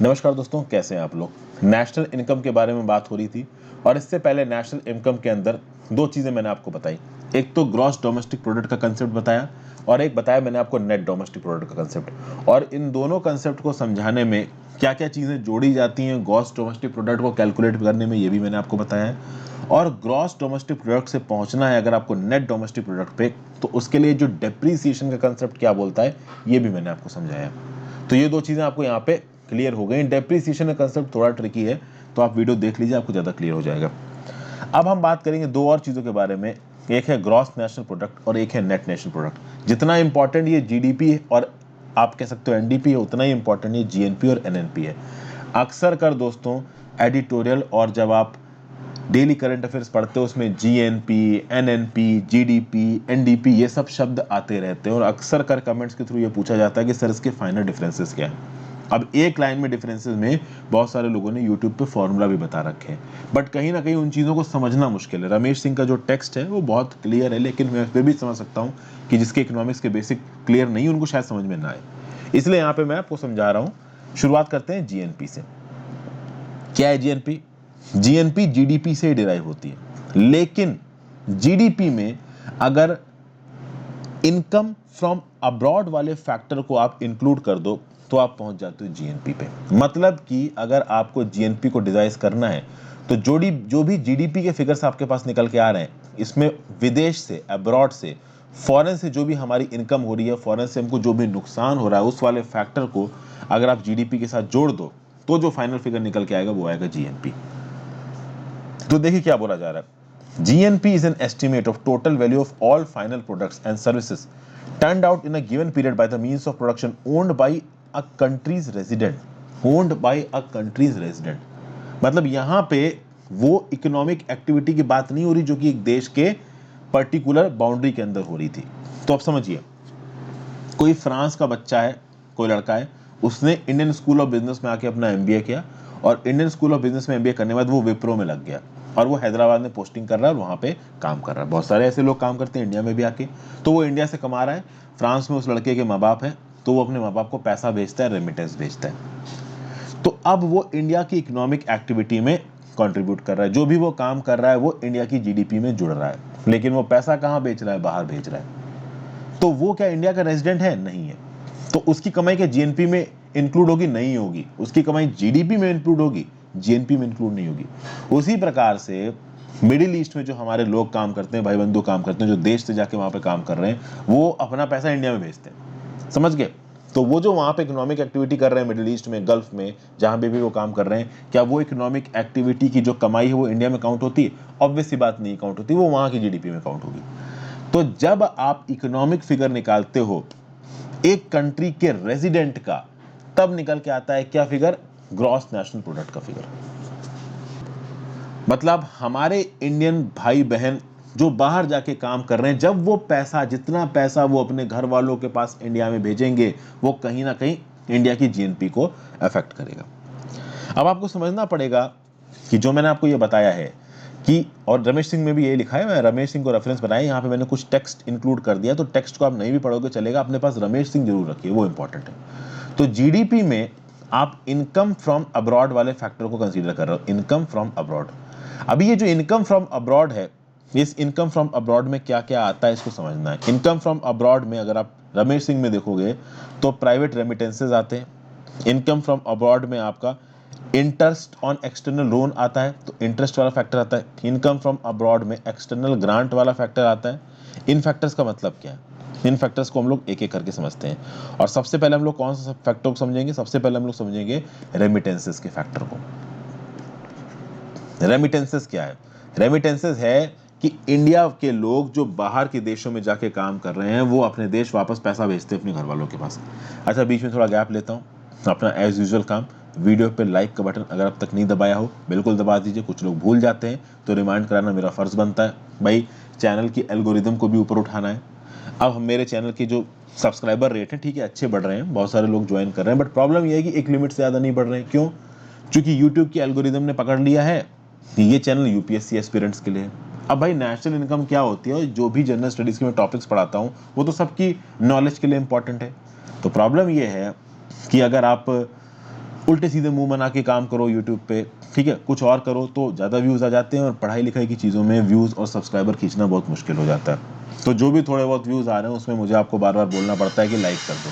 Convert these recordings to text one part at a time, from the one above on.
नमस्कार दोस्तों, कैसे हैं आप लोग। नेशनल इनकम के बारे में बात हो रही थी और इससे पहले नेशनल इनकम के अंदर दो चीज़ें मैंने आपको बताई। एक तो ग्रॉस डोमेस्टिक प्रोडक्ट का कंसेप्ट बताया और एक बताया मैंने आपको नेट डोमेस्टिक प्रोडक्ट का कंसेप्ट। और इन दोनों कंसेप्ट को समझाने में क्या क्या चीज़ें जोड़ी जाती हैं ग्रॉस डोमेस्टिक प्रोडक्ट को कैलकुलेट करने में, ये भी मैंने आपको बताया है। और ग्रॉस डोमेस्टिक प्रोडक्ट से पहुंचना है अगर आपको नेट डोमेस्टिक प्रोडक्ट पे, तो उसके लिए जो डेप्रीसिएशन का कंसेप्ट क्या बोलता है, ये भी मैंने आपको समझाया। तो ये दो चीज़ें आपको यहाँ पे क्लियर हो गई। डेप्रीसिएशन का कंसेप्ट थोड़ा ट्रिकी है, तो आप वीडियो देख लीजिए, आपको ज़्यादा क्लियर हो जाएगा। अब हम बात करेंगे दो और चीज़ों के बारे में। एक है ग्रॉस नेशनल प्रोडक्ट और एक है नेट नेशनल प्रोडक्ट। जितना इंपॉर्टेंट ये जीडीपी और आप कह सकते हो एनडीपी है, उतना ही इंपॉर्टेंट ये जीएनपी और एनएनपी है। अक्सर कर दोस्तों एडिटोरियल और जब आप डेली करंट अफेयर्स पढ़ते हो उसमें जीएनपी, एनएनपी, जीडीपी, एनडीपी ये सब शब्द आते रहते हैं और अक्सर कर कमेंट्स के थ्रू ये पूछा जाता है कि सर इसके फाइनल डिफरेंसेस क्या है। अब एक लाइन में डिफरेंसेस में बहुत सारे लोगों ने यूट्यूब पे फॉर्मूला भी बता रखे हैं, बट कहीं ना कहीं उन चीज़ों को समझना मुश्किल है। रमेश सिंह का जो टेक्स्ट है वो बहुत क्लियर है, लेकिन मैं फिर भी समझ सकता हूँ कि जिसके इकोनॉमिक्स के बेसिक क्लियर नहीं उनको शायद समझ में ना आए, इसलिए यहाँ पे मैं आपको समझा रहा हूँ। शुरुआत करते हैं जीएनपी से। क्या है जीएनपी? जीएनपी जीडीपी से डिराइव होती है, लेकिन जीडीपी में अगर इनकम फ्रॉम अब्रॉड वाले फैक्टर को आप इंक्लूड कर दो तो आप पहुंच जाते हो जीएनपी पे। मतलब कि अगर आपको जीएनपी को डिजाइन करना है तो जो भी जीडीपी के फिगर्स आपके पास निकल के आ रहे हैं, इसमें विदेश से, अब्रॉड से, फॉरेन से जो भी हमारी इनकम हो रही है, फॉरेन से हमको जो भी नुकसान हो रहा है, उस वाले फैक्टर को अगर आप जीडीपी के साथ जोड़ दो तो जो फाइनल फिगर निकल के आएगा वो आएगा जीएनपी। तो देखिए क्या बोला जा रहा है। GNP is an estimate of total value of all final products and services turned out in a given period by the means of production owned by a country's resident. Owned by a country's resident. मतलब यहाँ पे वो economic activity की बात नहीं हो रही जो कि एक देश के पर्टिकुलर बाउंड्री के अंदर हो रही थी। तो आप समझिए, कोई फ्रांस का बच्चा है, कोई लड़का है, उसने इंडियन स्कूल ऑफ बिजनेस में आके अपना एमबीए किया और इंडियन स्कूल ऑफ बिजनेस में एमबीए करने के बाद वो विप्रो में लग गया और वो हैदराबाद में पोस्टिंग कर रहा है और वहाँ पे काम कर रहा है। बहुत सारे ऐसे लोग काम करते हैं इंडिया में भी आके। तो वो इंडिया से कमा रहा है, फ्रांस में उस लड़के के माँ बाप है, तो वो अपने माँ बाप को पैसा भेजता है, रेमिटेंस भेजता है। तो अब वो इंडिया की इकोनॉमिक एक्टिविटी में कंट्रीब्यूट कर रहा है। जो भी वो काम कर रहा है वो इंडिया की जीडीपी में जुड़ रहा है, लेकिन वो पैसा कहाँ बेच रहा है? बाहर भेज रहा है। तो वो क्या इंडिया का रेजिडेंट है? नहीं है। तो उसकी कमाई क्या जीएनपी में इंक्लूड होगी? नहीं होगी। उसकी कमाई जीडीपी में इंक्लूड होगी, जीएनपी में इंक्लूड नहीं होगी। उसी प्रकार से मिडिल ईस्ट में जो हमारे लोग काम करते हैं, भाई बंधु काम करते हैं, जो देश से जाके वहां पे काम कर रहे हैं, वो अपना पैसा इंडिया में भेजते हैं। समझ गए? तो वो जो वहां पे इकोनॉमिक एक्टिविटी कर रहे हैं मिडिल ईस्ट में, गल्फ में, जहां पे भी वो काम कर रहे हैं, क्या वो इकोनॉमिक एक्टिविटी की जो कमाई है वो इंडिया में काउंट होती है? ऑब्वियस सी बात नहीं काउंट होती, वो वहां की जीडीपी में काउंट होगी। तो जब आप इकोनॉमिक फिगर निकालते हो एक कंट्री के रेजिडेंट का, तब निकल के आता है क्या फिगर? ग्रॉस नेशनल प्रोडक्ट का फिगर। मतलब हमारे इंडियन भाई बहन जो बाहर जाके काम कर रहे हैं, जब वो पैसा, जितना पैसा वो अपने घर वालों के पास इंडिया में भेजेंगे, वो कहीं ना कहीं इंडिया की जीएनपी को अफेक्ट करेगा। अब आपको समझना पड़ेगा कि जो मैंने आपको ये बताया है कि, और रमेश सिंह में भी ये लिखा है, मैं रमेश सिंह को रेफरेंस बनाया, यहाँ पे मैंने कुछ टेक्स्ट इंक्लूड कर दिया, तो टेक्स्ट को आप नहीं भी पढ़ोगे चलेगा, अपने पास रमेश सिंह जरूर रखिए, वो इंपॉर्टेंट है। तो जीडीपी में आप इनकम फ्रॉम अब्रॉड वाले फैक्टर को कंसीडर कर रहे हो, इनकम फ्रॉम अब्रॉड। अभी ये जो इनकम फ्रॉम अब्रॉड है, इस इनकम फ्रॉम अब्रॉड में क्या क्या आता है इसको समझना है। इनकम फ्रॉम अब्रॉड में अगर आप रमेश सिंह में देखोगे तो प्राइवेट रेमिटेंसेज आते हैं। इनकम फ्रॉम अब्रॉड में आपका इंटरेस्ट ऑन एक्सटर्नल लोन आता है, तो इंटरेस्ट वाला फैक्टर आता है। इनकम फ्रॉम अब्रॉड में एक्सटर्नल ग्रांट वाला फैक्टर आता है। इन फैक्टर्स का मतलब क्या है? इन फैक्टर्स को हम लोग एक एक करके समझते हैं। और सबसे पहले हम लोग कौन सा फैक्टर को समझेंगे? सबसे पहले हम लोग समझेंगे रेमिटेंसेस के फैक्टर को। रेमिटेंसेस क्या है? रेमिटेंसेस है कि इंडिया के लोग जो बाहर के देशों में जाके काम कर रहे हैं, वो अपने देश वापस पैसा भेजते हैं अपने घर वालों के पास। अच्छा, बीच में थोड़ा गैप लेता हूँ, अपना एज यूजुअल काम, वीडियो पे लाइक का बटन अगर अब तक नहीं दबाया हो बिल्कुल दबा दीजिए। कुछ लोग भूल जाते हैं तो रिमाइंड कराना मेरा फर्ज बनता है। भाई चैनल की एल्गोरिदम को भी ऊपर उठाना है। अब हम मेरे चैनल के जो सब्सक्राइबर रेट है, ठीक है, अच्छे बढ़ रहे हैं, बहुत सारे लोग ज्वाइन कर रहे हैं, बट प्रॉब्लम यह है कि एक लिमिट से ज़्यादा नहीं बढ़ रहे हैं। क्यों? क्योंकि यूट्यूब की एल्गोरिदम ने पकड़ लिया है कि ये चैनल यूपीएससी एस्पिरेंट्स के लिए है। अब भाई नेशनल इनकम क्या होती है, जो भी जनरल स्टडीज के मैं टॉपिक्स पढ़ाता हूँ वो तो सबकी नॉलेज के लिए इंपॉर्टेंट है। तो प्रॉब्लम ये है कि अगर आप उल्टे सीधे मुंह बना के काम करो यूट्यूब पे, ठीक है, कुछ और करो तो ज़्यादा व्यूज़ आ जाते हैं, और पढ़ाई लिखाई की चीज़ों में व्यूज़ और सब्सक्राइबर खींचना बहुत मुश्किल हो जाता है। तो जो भी थोड़े बहुत व्यूज़ आ रहे हैं उसमें मुझे आपको बार बार बोलना पड़ता है कि लाइक कर दो।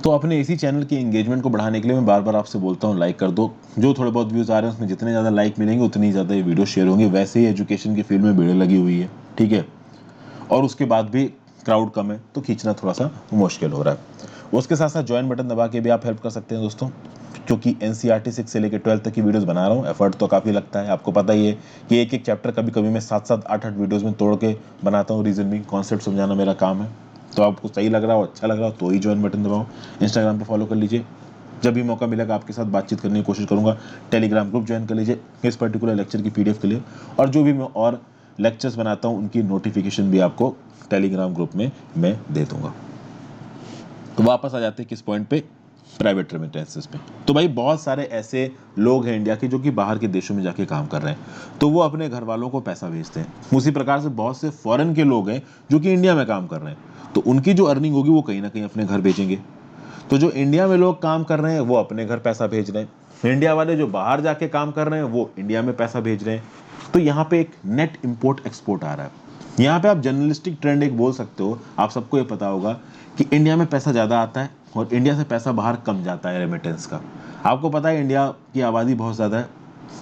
तो अपने इसी चैनल की एंगेजमेंट को बढ़ाने के लिए मैं बार बार आपसे बोलता हूँ लाइक कर दो। जो थोड़े बहुत व्यूज़ आ रहे हैं उसमें जितने ज़्यादा लाइक मिलेंगे उतनी ज़्यादा ये वीडियो शेयर होंगे। वैसे ही एजुकेशन की फील्ड में भीड़ लगी हुई है, ठीक है, और उसके बाद भी क्राउड कम है तो खींचना थोड़ा सा मुश्किल हो रहा है। उसके साथ साथ ज्वाइन बटन दबा के भी आप हेल्प कर सकते हैं दोस्तों, क्योंकि NCERT 6 से लेकर 12 तक की वीडियोस बना रहा हूँ। एफर्ट तो काफ़ी लगता है, आपको पता ही है कि एक एक चैप्टर कभी कभी मैं 7-7, 8-8 वीडियोस में तोड़ के बनाता हूँ। रीजनिंग कॉन्सेप्ट समझाना मेरा काम है। तो आपको सही लग रहा हो, अच्छा लग रहा हो तो ही ज्वाइन बटन दबाओ। इंस्टाग्राम पर फॉलो कर लीजिए, जब भी मौका मिलेगा आपके साथ बातचीत करने की कोशिश करूँगा। टेलीग्राम ग्रुप ज्वाइन कर लीजिए इस पर्टिकुलर लेक्चर की PDF के लिए, और जो भी मैं और लेक्चर्स बनाता हूँ उनकी नोटिफिकेशन भी आपको टेलीग्राम ग्रुप में मैं दे दूंगा। तो वापस आ जाते हैं किस पॉइंट पे, प्राइवेट रेमिटेंसेस पे। तो भाई बहुत सारे ऐसे लोग हैं इंडिया के जो कि बाहर के देशों में जाके काम कर रहे हैं, तो वो अपने घर वालों को पैसा भेजते हैं। उसी प्रकार से बहुत से फॉरेन के लोग हैं जो कि इंडिया में काम कर रहे हैं, तो उनकी जो अर्निंग होगी वो कहीं ना कहीं अपने घर भेजेंगे। तो जो इंडिया में लोग काम कर रहे हैं वो अपने घर पैसा भेज रहे हैं, इंडिया वाले जो बाहर जाके काम कर रहे हैं वो इंडिया में पैसा भेज रहे हैं। तो यहाँ पे एक नेट इंपोर्ट एक्सपोर्ट आ रहा है। यहाँ पे आप जर्नलिस्टिक ट्रेंड एक बोल सकते हो। आप सबको ये पता होगा कि इंडिया में पैसा ज़्यादा आता है और इंडिया से पैसा बाहर कम जाता है रेमिटेंस का। आपको पता है इंडिया की आबादी बहुत ज़्यादा है,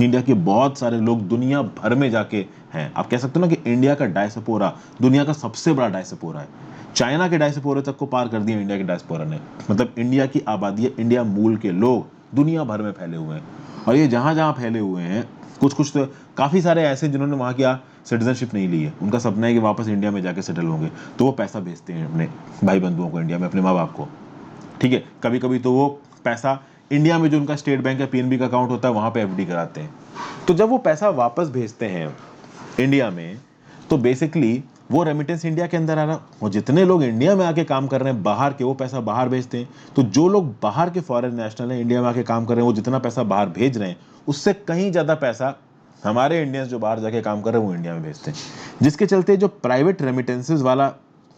इंडिया के बहुत सारे लोग दुनिया भर में जाके हैं। आप कह सकते हो ना कि इंडिया का डायस्पोरा दुनिया का सबसे बड़ा डायस्पोरा है। चाइना के डायस्पोरा तक को पार कर दिया इंडिया के डायस्पोरा ने। मतलब इंडिया की आबादी है, इंडिया मूल के लोग दुनिया भर में फैले हुए हैं, और ये जहाँ जहाँ फैले हुए हैं कुछ कुछ तो काफ़ी सारे ऐसे जिन्होंने वहाँ की सिटीजनशिप नहीं ली है, उनका सपना है कि वापस इंडिया में जाके सेटल होंगे, तो वो पैसा भेजते हैं अपने भाई बंधुओं को इंडिया में, अपने माँ बाप को, ठीक है। कभी कभी तो वो पैसा इंडिया में जो उनका स्टेट बैंक या PNB का अकाउंट होता है वहाँ पे FD कराते हैं। तो जब वो पैसा वापस भेजते हैं इंडिया में, तो बेसिकली वो रेमिटेंस इंडिया के अंदर आ रहा। वो जितने लोग इंडिया में आके काम कर रहे हैं बाहर के, वो पैसा बाहर भेजते हैं। तो जो लोग बाहर के फॉरेन नेशनल हैं इंडिया में आके काम कर रहे हैं, वो जितना पैसा बाहर भेज रहे हैं उससे कहीं ज़्यादा पैसा हमारे इंडियंस जो बाहर जाके काम कर रहे हैं वो इंडिया में भेजते हैं। जिसके चलते जो प्राइवेट रेमिटेंसेज वाला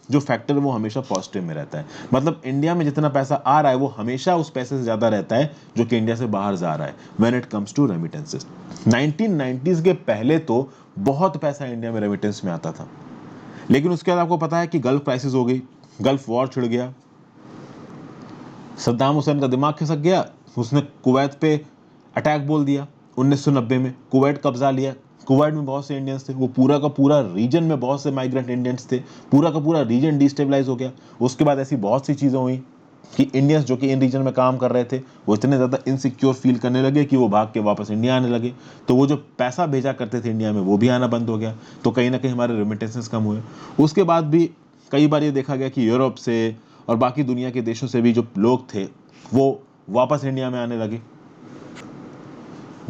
जो फैक्टर वो हमेशा पॉजिटिव में रहता है। मतलब इंडिया में जितना पैसा आ रहा है वो हमेशा उस पैसे से ज़्यादा रहता है जो कि इंडिया से बाहर जा रहा है when it comes to remittances. 1990s के पहले तो बहुत पैसा इंडिया में रेमिटेंस में आता था, लेकिन उसके बाद आपको पता है कि गल्फ क्राइसिस हो गई, गल्फ वॉर छिड़ गया, सद्दाम हुसैन का दिमाग खिसक गया, उसने कुवैत पे अटैक बोल दिया। 1990 में कुवैत कब्जा लिया। कुवैत में बहुत से इंडियंस थे, वो पूरा का पूरा रीजन में बहुत से माइग्रेंट इंडियंस थे, पूरा का पूरा रीजन डिस्टेबलाइज हो गया। उसके बाद ऐसी बहुत सी चीज़ें हुई कि इंडियंस जो कि इन रीजन में काम कर रहे थे वो इतने ज़्यादा इनसिक्योर फील करने लगे कि वो भाग के वापस इंडिया आने लगे। तो वो जो पैसा भेजा करते थे इंडिया में वो भी आना बंद हो गया, तो कहीं ना कहीं हमारे रेमिटेंसेस कम हुए। उसके बाद भी कई बार ये देखा गया कि यूरोप से और बाकी दुनिया के देशों से भी जो लोग थे वो वापस इंडिया में आने लगे,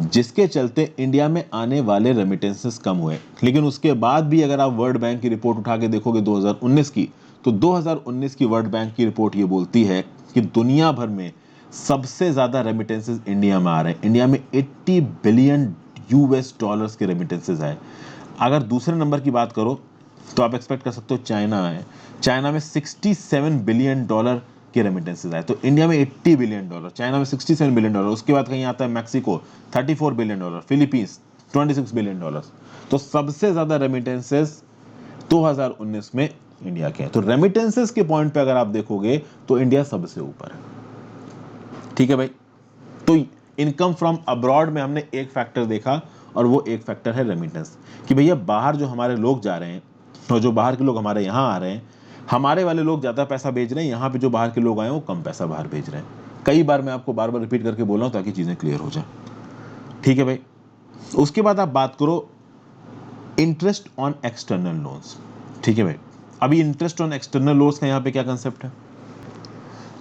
जिसके चलते इंडिया में आने वाले रेमिटेंसेस कम हुए। लेकिन उसके बाद भी अगर आप वर्ल्ड बैंक की रिपोर्ट उठा के देखोगे 2019 की, तो 2019 की वर्ल्ड बैंक की रिपोर्ट ये बोलती है कि दुनिया भर में सबसे ज़्यादा रेमिटेंसेस इंडिया में आ रहे हैं। इंडिया में 80 बिलियन US डॉलर्स के रेमिटेंसेस आए। अगर दूसरे नंबर की बात करो तो आप एक्सपेक्ट कर सकते हो चाइना है, चाइना में 67 बिलियन डॉलर के रेमिटेंसेस आए। तो इंडिया में 80 बिलियन डॉलर, चाइना में 67 बिलियन डॉलर, उसके बाद कहीं आता है Mexico 34 billion dollar, Philippines 26 billion dollar. तो सबसे ज़्यादा रेमिटेंसेस 2019 में इंडिया के हैं। तो रेमिटेंसेस के पॉइंट पे अगर आप देखोगे तो इंडिया सबसे ऊपर है, ठीक है भाई। तो इनकम फ्रॉम अब्रॉड में हमने एक फैक्टर देखा, और वो एक फैक्टर है रेमिटेंस, कि भैया बाहर जो हमारे लोग जा रहे हैं और जो बाहर के लोग हमारे यहाँ आ रहे हैं, हमारे वाले लोग ज़्यादा पैसा भेज रहे हैं, यहाँ पे जो बाहर के लोग आए हैं वो कम पैसा बाहर भेज रहे हैं। कई बार मैं आपको बार बार रिपीट करके बोल रहा हूँ ताकि चीज़ें क्लियर हो जाए, ठीक है भाई। उसके बाद आप बात करो इंटरेस्ट ऑन एक्सटर्नल लोन्स, ठीक है भाई। अभी इंटरेस्ट ऑन एक्सटर्नल लोन्स का यहाँ पे क्या कंसेप्ट है,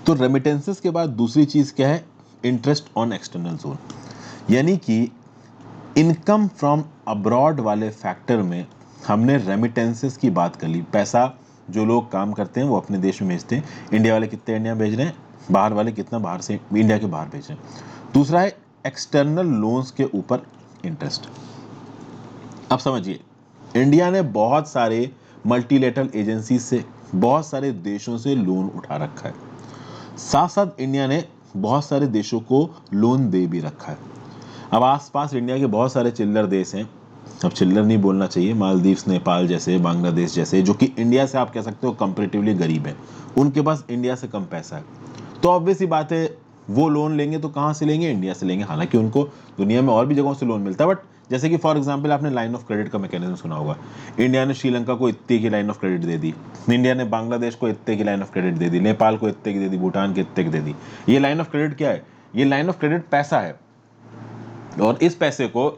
तो रेमिटेंसेस के बाद दूसरी चीज़ क्या है, इंटरेस्ट ऑन एक्सटर्नल लोन। यानी कि इनकम फ्रॉम अब्रॉड वाले फैक्टर में हमने रेमिटेंसेस की बात कर ली। पैसा जो लोग काम करते हैं वो अपने देश में भेजते हैं, इंडिया वाले कितने इंडिया भेज रहे हैं, बाहर वाले कितना बाहर से इंडिया के बाहर भेज रहे हैं। दूसरा है एक्सटर्नल लोन्स के ऊपर इंटरेस्ट। अब समझिए, इंडिया ने बहुत सारे मल्टीलेटरल एजेंसी से, बहुत सारे देशों से लोन उठा रखा है। साथ साथ इंडिया ने बहुत सारे देशों को लोन दे भी रखा है। अब आसपास इंडिया के बहुत सारे चिल्लर देश हैं, अब चिल्लर नहीं बोलना चाहिए, मालदीव्स, नेपाल जैसे, बांग्लादेश जैसे, जो कि इंडिया से आप कह सकते हो कंपैरेटिवली गरीब है, उनके पास इंडिया से कम पैसा है। तो ऑब्वियस ही बात है वो लोन लेंगे तो कहाँ से लेंगे? इंडिया से लेंगे। हालांकि उनको दुनिया में और भी जगहों से लोन मिलता है, बट जैसे कि फॉर एग्जांपल आपने लाइन ऑफ क्रेडिट का मैकेनिज्म सुना होगा। इंडिया ने श्रीलंका को इतने की line of credit they the, India ने बांग्लादेश को इतने की लाइन ऑफ क्रेडिट दे दी, नेपाल को इतने की दे दी, भूटान के इतने की दे दी। ये लाइन ऑफ क्रेडिट क्या है? ये लाइन ऑफ क्रेडिट पैसा है, और इस पैसे को,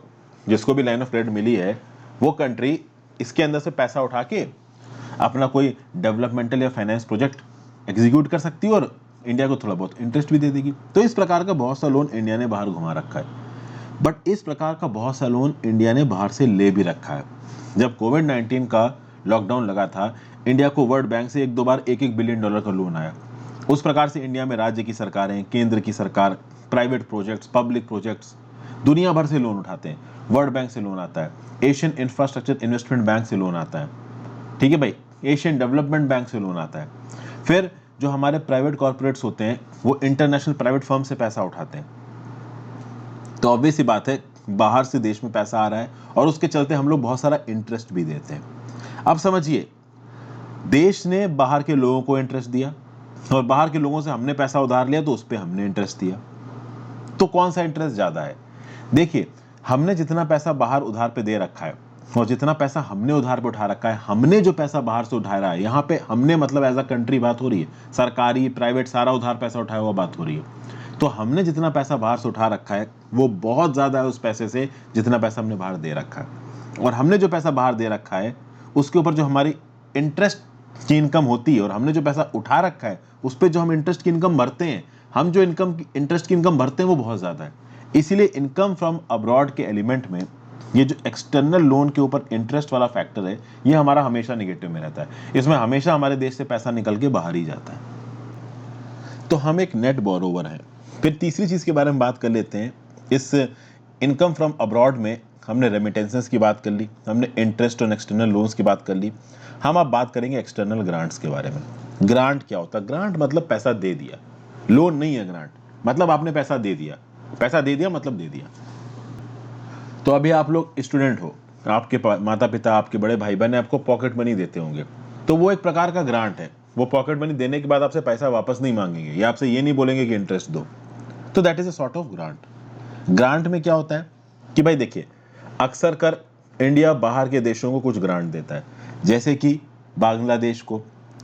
जिसको भी लाइन ऑफ क्रेडिट मिली है, वो कंट्री इसके अंदर से पैसा उठा के अपना कोई डेवलपमेंटल या फाइनेंस प्रोजेक्ट एग्जीक्यूट कर सकती है और इंडिया को थोड़ा बहुत इंटरेस्ट भी दे देगी। तो इस प्रकार का बहुत सा लोन इंडिया ने बाहर घुमा रखा है, बट इस प्रकार का बहुत सा लोन इंडिया ने बाहर से ले भी रखा है। जब कोविड-19 का लॉकडाउन लगा था, इंडिया को वर्ल्ड बैंक से 1-2 बार $1-1 बिलियन का लोन आया। उस प्रकार से इंडिया में राज्य की सरकारें, केंद्र की सरकार, प्राइवेट प्रोजेक्ट्स, पब्लिक प्रोजेक्ट्स दुनिया भर से लोन उठाते हैं। वर्ल्ड बैंक से लोन आता है, एशियन इंफ्रास्ट्रक्चर इन्वेस्टमेंट बैंक से लोन आता है, ठीक है भाई, एशियन डेवलपमेंट बैंक से लोन आता है। फिर जो हमारे प्राइवेट कॉर्पोरेट्स होते हैं वो इंटरनेशनल प्राइवेट फर्म से पैसा उठाते हैं। तो ऑब्वियस सी बात है बाहर से देश में पैसा आ रहा है और उसके चलते हम लोग बहुत सारा इंटरेस्ट भी देते हैं। अब समझिए, देश ने बाहर के लोगों को इंटरेस्ट दिया और बाहर के लोगों से हमने पैसा उधार लिया तो उस पर हमने इंटरेस्ट दिया। तो कौन सा इंटरेस्ट ज्यादा है? देखिए, हमने जितना पैसा बाहर उधार पे दे रखा है और जितना पैसा हमने उधार पे उठा रखा है, हमने जो पैसा बाहर से उठा रहा है, यहाँ पे हमने मतलब एज अ कंट्री बात हो रही है, सरकारी प्राइवेट सारा उधार पैसा उठाया हुआ बात हो रही है। तो हमने जितना पैसा बाहर से उठा रखा है वो बहुत ज्यादा है उस पैसे से जितना पैसा हमने बाहर दे रखा है। और हमने जो पैसा बाहर दे रखा है उसके ऊपर जो हमारी इंटरेस्ट की इनकम होती है और हमने जो पैसा उठा रखा है उस पर जो हम इंटरेस्ट की इनकम भरते हैं, हम जो इंटरेस्ट की इनकम भरते हैं वो बहुत ज्यादा है। इसीलिए इनकम फ्रॉम अब्रॉड के एलिमेंट में ये जो एक्सटर्नल लोन के ऊपर इंटरेस्ट वाला फैक्टर है, ये हमारा हमेशा निगेटिव में रहता है। इसमें हमेशा हमारे देश से पैसा निकल के बाहर ही जाता है। तो हम एक नेट बोरोवर हैं। फिर तीसरी चीज के बारे में बात कर लेते हैं। इस इनकम फ्रॉम अब्रॉड में हमने रेमिटेंसेस की बात कर ली, हमने इंटरेस्ट ऑन एक्सटर्नल लोन्स की बात कर ली। हम अब बात करेंगे एक्सटर्नल ग्रांट्स के बारे में। ग्रांट क्या होता है? ग्रांट मतलब पैसा दे दिया, लोन नहीं है ग्रांट। मतलब आपने पैसा दे दिया, पैसा दे दिया मतलब दे दिया। तो अभी आप लोग स्टूडेंट हो, आपके माता पिता, आपके बड़े भाई बहन आपको पॉकेट मनी देते होंगे, तो वो एक प्रकार का ग्रांट है। वो पॉकेट मनी देने के बाद आपसे पैसा वापस नहीं मांगेंगे या आपसे ये नहीं बोलेंगे कि इंटरेस्ट दो। तो that is a sort of grant. Grant में क्या होता है कि भाई देखिए, अक्सर कर इंडिया बाहर के देशों को कुछ ग्रांट देता है, जैसे कि बांग्लादेश को,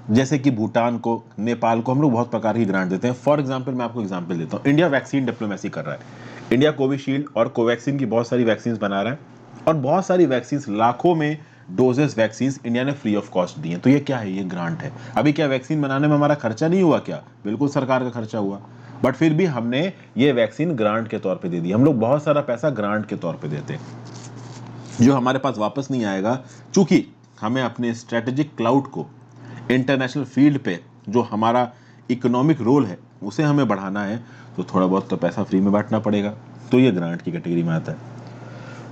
जैसे कि भूटान को, नेपाल को हम लोग बहुत प्रकार की ग्रांट देते हैं। फॉर एग्जांपल मैं आपको एग्जांपल देता हूँ। इंडिया वैक्सीन डिप्लोमेसी कर रहा है। इंडिया कोविशील्ड और कोवैक्सीन की बहुत सारी वैक्सीन बना रहा है और बहुत सारी वैक्सीन, लाखों में डोजेस वैक्सीन इंडिया ने फ्री ऑफ कॉस्ट दी हैं। तो ये क्या है? ये ग्रांट है। अभी क्या वैक्सीन बनाने में हमारा खर्चा नहीं हुआ क्या? बिल्कुल सरकार का खर्चा हुआ, बट फिर भी हमने ये वैक्सीन ग्रांट के तौर पे दे दी। हम लोग बहुत सारा पैसा ग्रांट के तौर पे देते हैं जो हमारे पास वापस नहीं आएगा। चूंकि हमें अपने स्ट्रेटेजिक क्लाउड को इंटरनेशनल फील्ड पे जो हमारा इकोनॉमिक रोल है उसे हमें बढ़ाना है, तो थोड़ा बहुत तो पैसा फ्री में बांटना पड़ेगा। तो ये ग्रांट की कैटेगरी में आता है।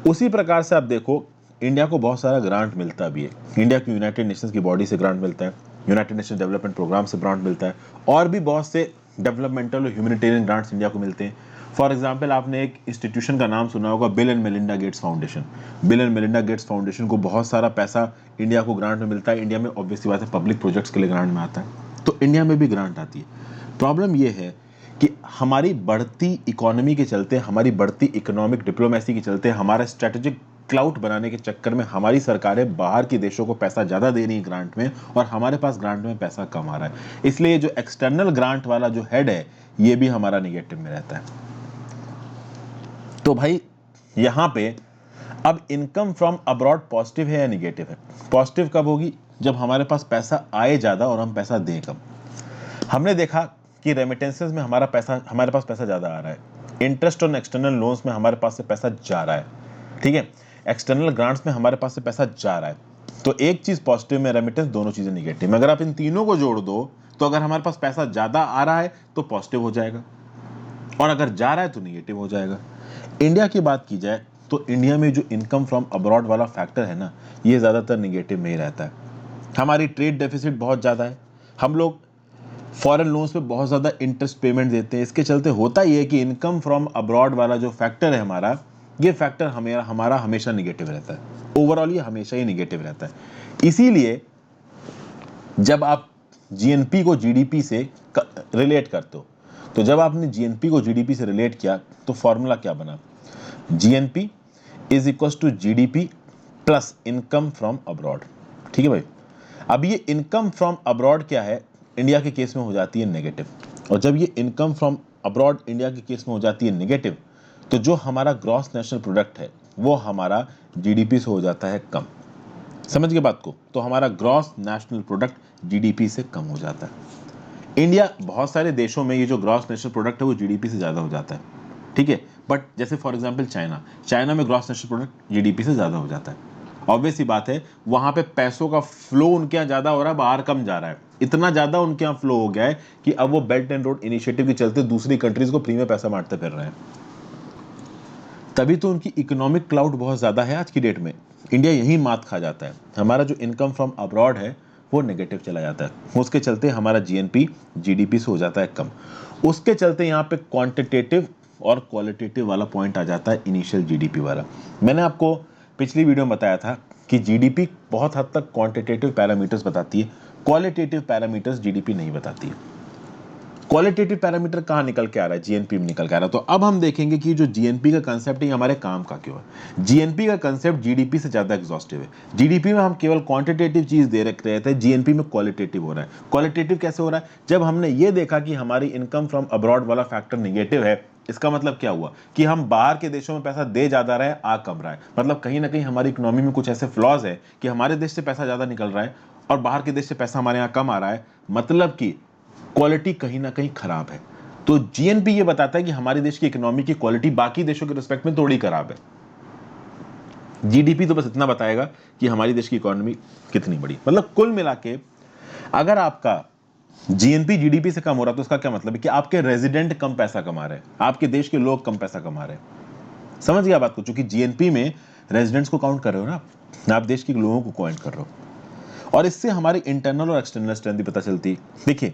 उसी प्रकार से आप देखो, इंडिया को बहुत सारा ग्रांट मिलता भी है। इंडिया को यूनाइटेड नेशंस की बॉडी से ग्रांट मिलता है, यूनाइटेड नेशन डेवलपमेंट प्रोग्राम से ग्रांट मिलता है, और भी बहुत से डेवलपमेंटल और ह्यूमैनिटेरियन ग्रांट्स इंडिया को मिलते हैं। फॉर एग्जाम्पल, आपने एक इंस्टीट्यूशन का नाम सुना होगा, bill and Melinda Gates foundation. Bill and Melinda Gates foundation को बहुत सारा पैसा इंडिया को ग्रांट में मिलता है। इंडिया में ऑब्वियसली बात है पब्लिक प्रोजेक्ट्स के लिए ग्रांट में आता है, तो इंडिया में भी ग्रांट आती है। प्रॉब्लम यह है कि हमारी बढ़ती इकोनॉमी के चलते, हमारी बढ़ती इकोनॉमिक डिप्लोमेसी के चलते, हमारा स्ट्रेटेजिक क्लाउड बनाने के चक्कर में हमारी सरकारें बाहर के देशों को पैसा ज्यादा दे रही है ग्रांट में, और हमारे पास ग्रांट में पैसा कम आ रहा है। इसलिए जो एक्सटर्नल ग्रांट वाला जो हेड है ये भी हमारा निगेटिव में रहता है। तो भाई यहां पे अब इनकम फ्रॉम अब्रॉड पॉजिटिव है या निगेटिव है? पॉजिटिव कब होगी? जब हमारे पास पैसा आए ज्यादा और हम पैसा दें कम। हमने देखा कि रेमिटेंसेस में हमारे पास पैसा ज्यादा आ रहा है, इंटरेस्ट ऑन एक्सटर्नल लोन्स में हमारे पास से पैसा जा रहा है, ठीक है, एक्सटर्नल ग्रांट्स में हमारे पास से पैसा जा रहा है। तो एक चीज पॉजिटिव में रेमिटेंस, दोनों चीजें निगेटिव में। अगर आप इन तीनों को जोड़ दो तो अगर हमारे पास पैसा ज्यादा आ रहा है तो पॉजिटिव हो जाएगा, और अगर जा रहा है तो निगेटिव हो जाएगा। इंडिया की बात की जाए तो इंडिया में जो इनकम फ्रॉम अब्रॉड वाला फैक्टर है ना, ये ज्यादातर निगेटिव में ही रहता है। हमारी ट्रेड डेफिसिट बहुत ज्यादा है। हम लोग फॉरेन लोन्स पे बहुत ज़्यादा इंटरेस्ट पेमेंट देते हैं। इसके चलते होता ये है कि इनकम फ्रॉम अब्रॉड वाला जो फैक्टर है हमारा, ये फैक्टर हमारा हमेशा निगेटिव रहता है। ओवरऑल ये हमेशा ही निगेटिव रहता है। इसीलिए जब आप जीएनपी को जीडीपी से रिलेट करते हो, तो जब आपने जीएनपी को जीडीपी से रिलेट किया तो फॉर्मूला क्या बना, GNP is equal to GDP plus income from abroad. ठीक है भाई। अब ये इनकम फ्रॉम अब्रॉड क्या है, इंडिया के केस में हो जाती है नेगेटिव, और जब ये इनकम फ्रॉम अब्रॉड इंडिया के केस में हो जाती है नेगेटिव, तो जो हमारा ग्रॉस नेशनल प्रोडक्ट है वो हमारा जीडीपी से हो जाता है कम। समझ गए बात को? तो हमारा ग्रॉस नेशनल प्रोडक्ट जीडीपी से कम हो जाता है। इंडिया, बहुत सारे देशों में ये जो ग्रॉस नेशनल प्रोडक्ट है वो जीडीपी से ज़्यादा हो जाता है। ठीक है, बट जैसे फॉर एग्जांपल चाइना में ग्रॉस नेशनल प्रोडक्ट जीडीपी से ज़्यादा हो जाता है। ऑब्वियस सी बात है, वहाँ पे पैसों का फ्लो उनके यहाँ ज़्यादा हो रहा है, बाहर कम जा रहा है। इतना ज़्यादा उनके यहाँ फ्लो हो गया है कि अब वो बेल्ट एंड रोड इनिशिएटिव के चलते दूसरी कंट्रीज को फ्री में पैसा बांटते फिर रहे हैं। तभी तो उनकी इकोनॉमिक क्लाउड बहुत ज़्यादा है आज की डेट में। इंडिया यही मात खा जाता है, हमारा जो इनकम फ्रॉम अब्रॉड है वो नेगेटिव चला जाता है। उसके चलते हमारा जीएनपी जीडीपी से हो जाता है कम। उसके चलते यहाँ पे क्वांटिटेटिव और क्वालिटेटिव वाला पॉइंट आ जाता है, इनिशियल जीडीपी वाला। मैंने आपको पिछली वीडियो में बताया था कि जीडीपी बहुत हद तक क्वांटिटेटिव पैरामीटर्स बताती है, क्वालिटेटिव पैरामीटर्स जीडीपी नहीं बताती है। क्वालिटेटिव पैरामीटर कहाँ निकल के आ रहा है, जीएनपी में निकल के आ रहा है। तो अब हम देखेंगे कि जो जीएनपी का कंसेप्ट है हमारे काम का क्यों है। जीएनपी का कंसेप्ट जीडीपी से ज्यादा एग्जॉस्टिव है। जीडीपी में हम केवल क्वांटिटेटिव चीज दे रहे थे, जीएनपी में क्वालिटेटिव हो रहा है। क्वालिटेटिव कैसे हो रहा है, जब हमने ये देखा कि हमारी इनकम फ्रॉम अब्रॉड वाला फैक्टर निगेटिव है, इसका मतलब क्या हुआ कि हम बाहर के देशों में पैसा दे ज्यादा रहे, आ कम रहा है। मतलब कहीं ना कहीं हमारी इकोनॉमी में कुछ ऐसे फ्लॉज है कि हमारे देश से पैसा ज्यादा निकल रहा है और बाहर के देश से पैसा हमारे यहाँ कम आ रहा है। मतलब कि क्वालिटी कहीं ना कहीं खराब है। तो जीएनपी ये बताता है कि हमारे देश की इकोनॉमी की क्वालिटी बाकी देशों के रिस्पेक्ट में थोड़ी खराब है। जीडीपी तो बस इतना बताएगा कि हमारी देश की इकोनॉमी कितनी बड़ी। मतलब कुल मिला के अगर आपका जीएनपी जीडीपी से कम हो रहा है तो उसका क्या मतलब है कि आपके रेजिडेंट कम पैसा कमा रहे हैं, आपके देश के लोग कम पैसा कमा रहे हैं। समझ गया बात को? चूंकि जीएनपी में रेजिडेंट्स को काउंट कर रहे हो ना, आप देश के लोगों को काउंट कर रहे हो, और इससे हमारी इंटरनल और एक्सटर्नल स्ट्रेंथ भी पता चलती है। देखिए,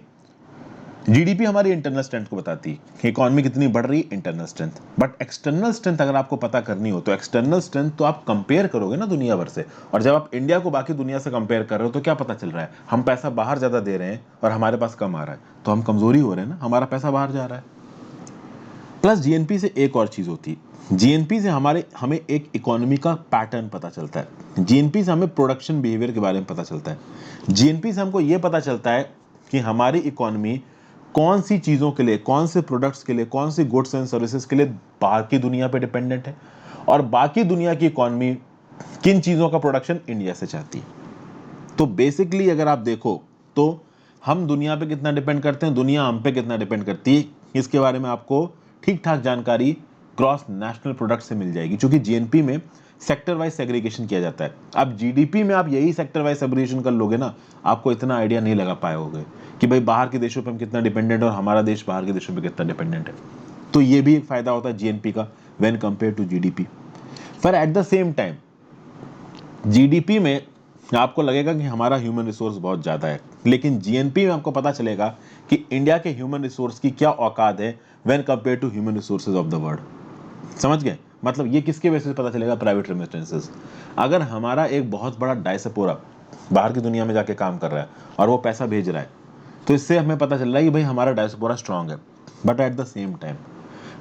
जीडीपी हमारी इंटरनल स्ट्रेंथ को बताती है कि इकोनॉमी कितनी बढ़ रही है, internal strength. But external strength अगर आपको पता करनी हो तो एक्सटर्नल स्ट्रेंथ तो आप कंपेयर करोगे ना दुनिया भर से, और जब आप इंडिया को बाकी दुनिया से कंपेयर कर रहे हो तो क्या पता चल रहा है, हम पैसा बाहर ज्यादा दे रहे हैं और हमारे पास कम आ रहा है, तो हम कमजोरी हो रहे हैं ना, हमारा पैसा बाहर जा रहा है। प्लस जीएनपी से एक और चीज होती है, जीएनपी से हमें एक इकोनॉमी का पैटर्न पता चलता है। जीएनपी से हमें प्रोडक्शन बिहेवियर के बारे में पता चलता है। जीएनपी से हमको यह पता चलता है कि हमारी इकोनॉमी कौन सी चीजों के लिए, कौन से प्रोडक्ट्स के लिए, कौन सी गुड्स एंड सर्विसेज के लिए बाहर की दुनिया पे डिपेंडेंट है, और बाकी दुनिया की इकोनॉमी किन चीजों का प्रोडक्शन इंडिया से चाहती है। तो बेसिकली अगर आप देखो तो हम दुनिया पे कितना डिपेंड करते हैं, दुनिया हम पे कितना डिपेंड करती है, इसके बारे में आपको ठीक ठाक जानकारी क्रॉस नेशनल प्रोडक्ट से मिल जाएगी। क्योंकि जीएनपी में सेक्टर वाइज सेग्रीगेशन किया जाता है। अब जीडीपी में आप यही सेक्टर वाइज सेग्रीगेशन कर लोगे ना, आपको इतना आइडिया नहीं लगा पाओगे कि भाई बाहर के देशों पे हम कितना डिपेंडेंट और हमारा देश बाहर के देशों पे कितना डिपेंडेंट है। तो ये भी एक फायदा होता है जीएनपी का व्हेन कंपेयर टू जीडीपी। पर at the same time GDP में आपको लगेगा कि हमारा ह्यूमन रिसोर्स बहुत ज्यादा है, लेकिन जीएनपी में आपको पता चलेगा कि इंडिया के ह्यूमन रिसोर्स की क्या औकात है when compare to human resources of the world. समझ गए? मतलब ये किसके बेसिस पे पता चलेगा, प्राइवेट रेमिटेंसेस। अगर हमारा एक बहुत बड़ा डायस्पोरा बाहर की दुनिया में जाके काम कर रहा है और वो पैसा भेज रहा है, तो इससे हमें पता चल रहा है कि भाई हमारा डायस्पोरा स्ट्रांग है। But at the same time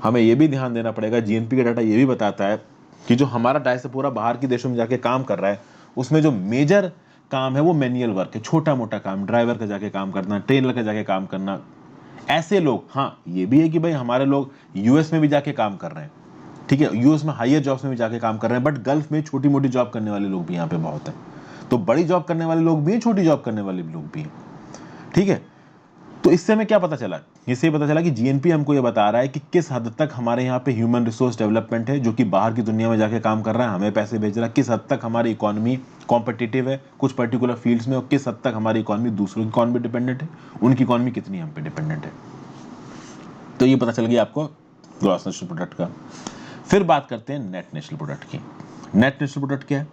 हमें यह भी ध्यान देना पड़ेगा, जीएनपी का डाटा ये भी बताता है कि जो हमारा डायस्पोरा बाहर के देशों में जाके काम कर रहा है उसमें जो मेजर काम है वो मैनुअल वर्क है, छोटा मोटा काम, ड्राइवर का जाके काम करना, ट्रेनर का जाके काम करना, ऐसे लोग। हाँ, ये भी है कि भाई हमारे लोग यूएस में भी जाके काम कर रहे हैं, ठीक है, यूएस में हायर जॉब्स में भी जाके काम कर रहे हैं, बट गल्फ में छोटी मोटी जॉब करने वाले लोग भी यहाँ पे बहुत हैं। तो बड़ी जॉब करने वाले लोग भी हैं, छोटी जॉब करने वाले लोग भी हैं। ठीक है, तो इससे हमें क्या पता चला, इससे पता चला कि जीएनपी हमको ये बता रहा है कि किस हद तक हमारे यहाँ पे ह्यूमन रिसोर्स डेवलपमेंट है, जो कि बाहर की दुनिया में जाके काम कर रहा है, हमें पैसे भेज रहा है, किस हद तक हमारी इकोनॉमी कॉम्पिटिटिव है कुछ पर्टिकुलर फील्ड्स में, और किस हद तक हमारी इकोनॉमी दूसरों की इकोनॉमी डिपेंडेंट है, उनकी इकोनॉमी कितनी हम पे डिपेंडेंट है। तो ये पता चल गया आपको ग्रॉस नेशनल प्रोडक्ट का। फिर बात करते हैं नेट नेशनल प्रोडक्ट की। नेट नेशनल प्रोडक्ट क्या है?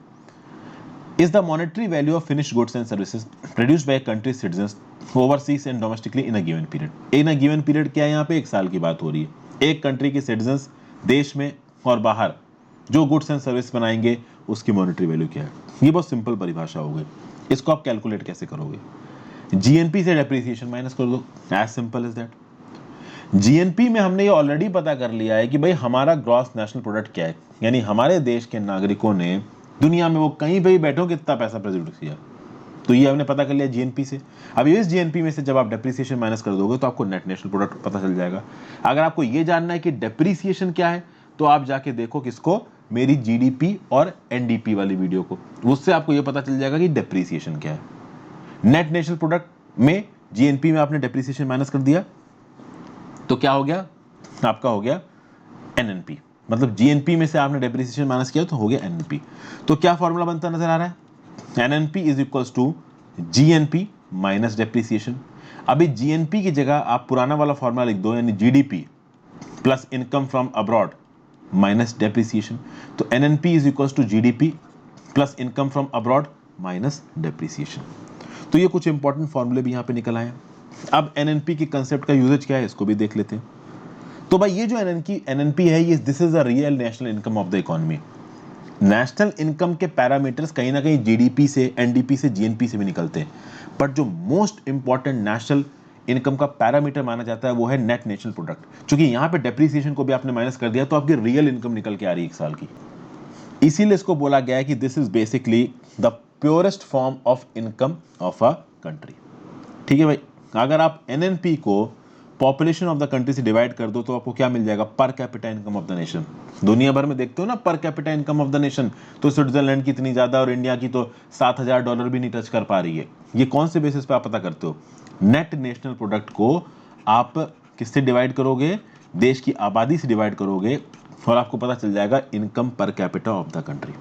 is the monetary value of finished goods and services produced by a country's citizens overseas and domestically in a given period. In a given period क्या है यहाँ पे, एक साल की बात हो रही है। एक कंट्री के सिटीजन्स देश में और बाहर जो गुड्स एंड सर्विस बनाएंगे उसकी मॉनेटरी वैल्यू क्या है। ये बहुत सिंपल परिभाषा हो गई। इसको आप कैलकुलेट कैसे करोगे, जीएनपी से डेप्रिसिएशन माइनस कर दो, as simple as that. GNP में हमने ये ऑलरेडी पता कर लिया है कि भाई हमारा ग्रॉस नेशनल प्रोडक्ट क्या है, यानी हमारे देश के नागरिकों ने दुनिया में वो कहीं पे भी बैठो कितना पैसा प्रोड्यूस किया, तो ये हमने पता कर लिया जीएनपी से। अब इस जीएनपी में से जब आप डेप्रिसिएशन माइनस कर दोगे तो आपको नेट नेशनल प्रोडक्ट पता चल जाएगा। अगर आपको ये जानना है कि डेप्रिसिएशन क्या है तो आप जाके देखो किसको, मेरी जीडीपी और एनडीपी वाली वीडियो को, उससे आपको ये पता चल जाएगा कि डेप्रिसिएशन क्या है। नेट नेशनल प्रोडक्ट में जीएनपी में आपने डेप्रिसिएशन माइनस कर दिया तो क्या हो गया, आपका हो गया एनएनपी। मतलब जीएनपी में से आपने डेप्रिसिएशन माइनस किया तो हो गया एनएनपी। तो क्या फॉर्मूला बनता नजर आ रहा है, NNP is equals to GNP minus depreciation. अभी जीएनपी की जगह आप पुराना वाला फॉर्मूला लिख दो, यानी GDP plus income from abroad minus depreciation. तो NNP is equals to GDP plus income from abroad minus depreciation. तो ये कुछ इंपॉर्टेंट फॉर्मूले भी यहाँ पे निकल आए। अब एनएनपी के कंसेप्ट का यूजेज क्या है इसको भी देख लेते हैं। तो भाई ये जो एनएनपी है, ये this is a real national income of the economy. National income के पैरामीटर्स कहीं ना कहीं जीडीपी से, एनडीपी से, जीएनपी से भी निकलते हैं, बट जो मोस्ट इंपॉर्टेंट नेशनल इनकम का पैरामीटर माना जाता है वो है नेट नेशनल प्रोडक्ट। क्योंकि यहाँ पे डेप्रिसिएशन को भी आपने माइनस कर दिया तो आपकी रियल इनकम निकल के आ रही है एक साल की। इसीलिए इसको बोला गया है कि this is basically the purest form of income of a country. ठीक है भाई, अगर आप एनएनपी को पॉपुलेशन ऑफ द कंट्री से डिवाइड कर दो तो आपको क्या मिल जाएगा, पर capita income of the nation. दुनिया भर में देखते हो ना पर capita income of the nation, तो स्विट्जरलैंड की इतनी ज्यादा और इंडिया की तो $7,000 भी नहीं टच कर पा रही है। ये कौन से बेसिस पे आप पता करते हो, नेट नेशनल प्रोडक्ट को आप किससे डिवाइड करोगे, देश की आबादी से डिवाइड करोगे और आपको पता चल जाएगा income per capita of the country.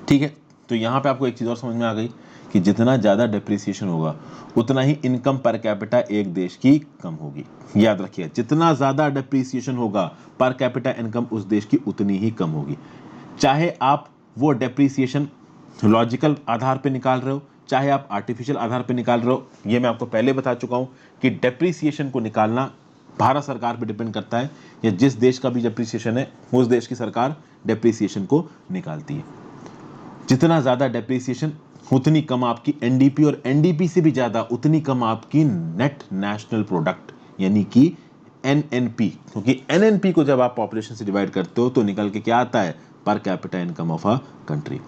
ठीक है, तो यहां पे आपको एक चीज और समझ में आ गई कि जितना ज्यादा डेप्रिसिएशन होगा उतना ही इनकम पर कैपिटा एक देश की कम होगी। याद रखिए, जितना ज्यादा डेप्रिसिएशन होगा पर कैपिटा इनकम उस देश की उतनी ही कम होगी। चाहे आप वो डेप्रिसिएशन लॉजिकल आधार पे निकाल रहे हो, चाहे आप आर्टिफिशियल आधार पे निकाल रहे हो। ये मैं आपको पहले बता चुका हूं कि डेप्रिसिएशन को निकालना भारत सरकार पे डिपेंड करता है, या जिस देश का भी डेप्रिसिएशन है उस देश की सरकार डेप्रिसिएशन को निकालती है। जितना ज्यादा डेप्रिसिएशन उतनी कम आपकी एनडीपी, और एनडीपी से भी ज्यादा उतनी कम आपकी नेट नेशनल प्रोडक्ट यानी कि एनएनपी। क्योंकि एनएनपी को जब आप पॉपुलेशन से डिवाइड करते हो तो निकल के क्या आता है, per capita income of a country.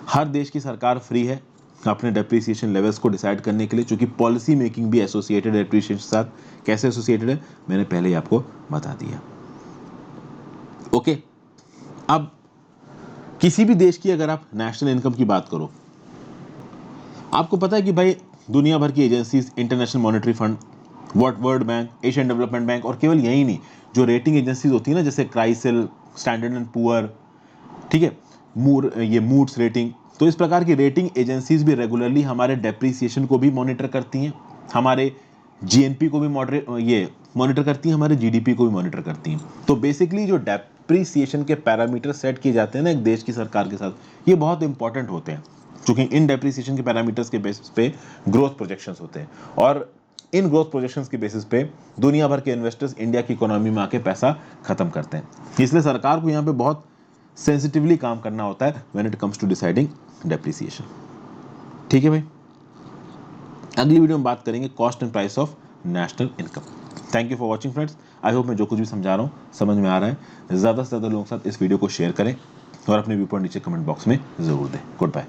हर देश की सरकार फ्री है अपने डेप्रिसिएशन लेवल्स को डिसाइड करने के लिए, क्योंकि पॉलिसी मेकिंग भी एसोसिएटेड है डेप्रिसिएशन के साथ। कैसे एसोसिएटेड है मैंने पहले ही आपको बता दिया। ओके, अब किसी भी देश की अगर आप नेशनल इनकम की बात करो, आपको पता है कि भाई दुनिया भर की agencies, international monetary fund, world bank, Asian development bank, और केवल यही नहीं, जो रेटिंग एजेंसीज होती है ना, जैसे क्राइसिल, स्टैंडर्ड एंड पुअर, ठीक है, ये मूड्स रेटिंग, तो इस प्रकार की रेटिंग एजेंसीज भी रेगुलरली हमारे डेप्रिसिएशन को भी मॉनिटर करती हैं, हमारे जीएनपी को भी मॉनिटर करती हैं, हमारे जीडीपी को भी मॉनिटर करती हैं। तो बेसिकली जो डेप्रिसिएशन के पैरामीटर सेट किए जाते हैं ना एक देश की सरकार के साथ, ये बहुत इंपॉर्टेंट होते हैं, क्योंकि इन डेप्रिसिएशन के पैरामीटर्स के बेसिस पे ग्रोथ प्रोजेक्शंस होते हैं, और इन ग्रोथ प्रोजेक्शंस के बेसिस पे दुनिया भर के इन्वेस्टर्स इंडिया की इकोनॉमी में आके पैसा खत्म करते हैं। इसलिए सरकार को यहाँ पे बहुत सेंसिटिवली काम करना होता है when it comes to deciding depreciation. ठीक है भाई, अगली वीडियो में बात करेंगे cost and price of national income. Thank you for watching friends. I hope मैं जो कुछ भी समझा रहा हूँ समझ में आ रहा है। ज़्यादा से ज़्यादा लोगों के साथ इस वीडियो को शेयर करें और अपने व्यू पॉइंट नीचे कमेंट बॉक्स में ज़रूर दें। Good bye.